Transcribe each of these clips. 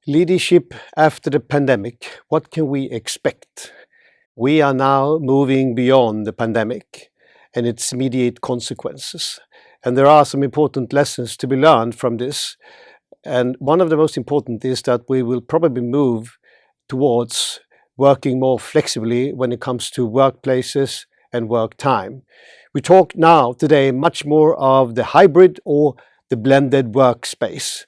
Leadership after the pandemic. What can we expect? We are now moving beyond the pandemic and its immediate consequences. And there are some important lessons to be learned from this. And one of the most important is that we will probably move towards working more flexibly when it comes to workplaces and work time. We talk now today much more of the hybrid or the blended workspace.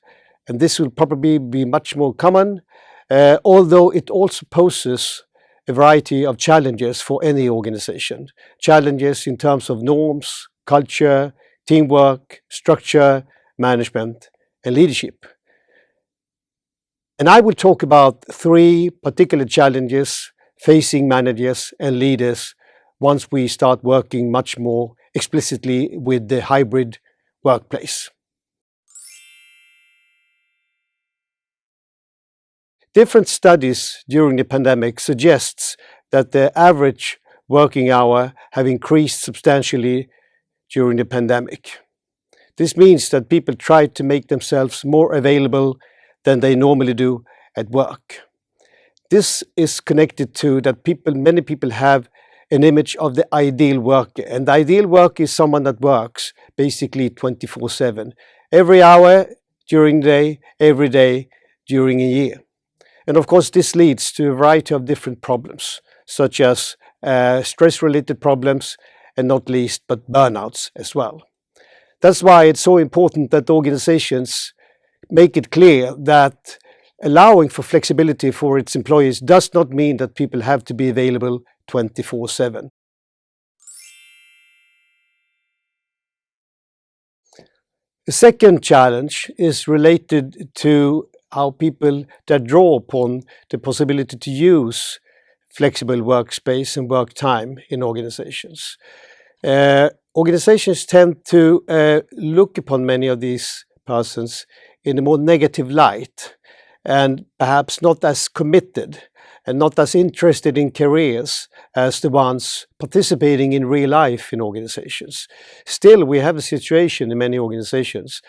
And this will probably be much more common, although it also poses a variety of challenges for any organization. Challenges in terms of norms, culture, teamwork, structure, management, and leadership. And I will talk about three particular challenges facing managers and leaders once we start working much more explicitly with the hybrid workplace. Different studies during the pandemic suggests that the average working hour have increased substantially during the pandemic. This means that people try to make themselves more available than they normally do at work. This is connected to that many people have an image of the ideal worker, and the ideal worker is someone that works basically 24/7, every hour during the day, every day during a year. And of course, this leads to a variety of different problems, such as stress-related problems, and not least, but burnouts as well. That's why it's so important that organizations make it clear that allowing for flexibility for its employees does not mean that people have to be available 24/7. The second challenge is related to how people that draw upon the possibility to use flexible workspace and work time in organizations. Organizations tend to look upon many of these persons in a more negative light and perhaps not as committed and not as interested in careers as the ones participating in real life in organizations. Still, we have a situation in many organizations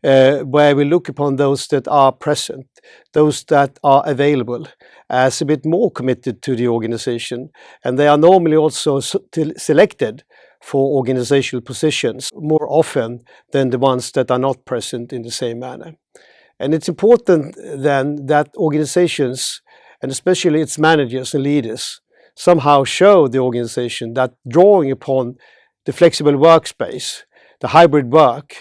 where we look upon those that are present, those that are available, as a bit more committed to the organization. And they are normally also selected for organizational positions more often than the ones that are not present in the same manner. And it's important then that organizations, and especially its managers and leaders, somehow show the organization that drawing upon the flexible workspace, the hybrid work,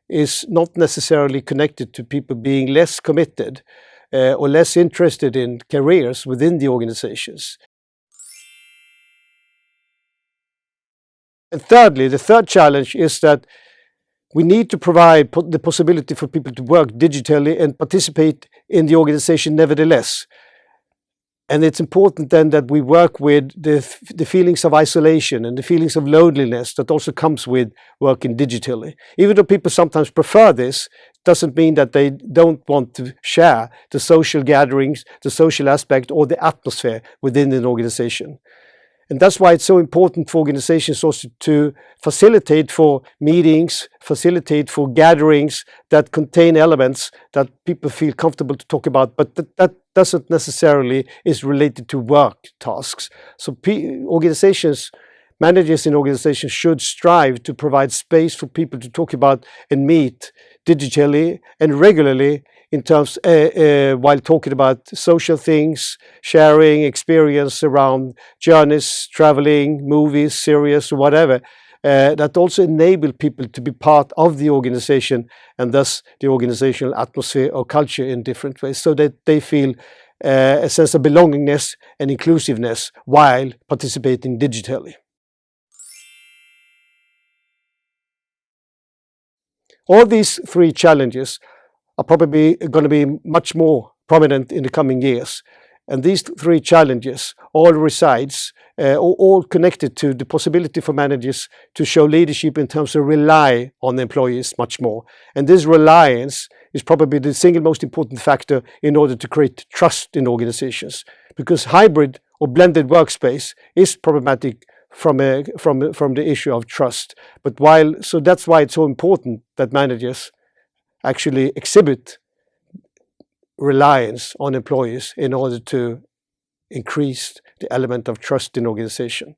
is not necessarily connected to people being less committed or less interested in careers within the organizations. And thirdly, the third challenge is that we need to provide the possibility for people to work digitally and participate in the organization nevertheless. And it's important then that we work with the feelings of isolation and the feelings of loneliness that also comes with working digitally. Even though people sometimes prefer this, doesn't mean that they don't want to share the social gatherings, the social aspect, or the atmosphere within an organization. And that's why it's so important for organizations also to facilitate for meetings, facilitate for gatherings that contain elements that people feel comfortable to talk about, but that doesn't necessarily is related to work tasks. So organizations, managers in organizations should strive to provide space for people to talk about and meet digitally and regularly in terms while talking about social things, sharing experience around journeys, traveling, movies, series, or whatever, that also enable people to be part of the organization and thus the organizational atmosphere or culture in different ways, so that they feel a sense of belongingness and inclusiveness while participating digitally. All these three challenges are probably going to be much more prominent in the coming years. And these three challenges all resides, all connected to the possibility for managers to show leadership in terms of rely on employees much more. And this reliance is probably the single most important factor in order to create trust in organizations. Because hybrid or blended workspace is problematic from the issue of trust. So that's why it's so important that managers actually exhibit reliance on employees in order to increase the element of trust in organization.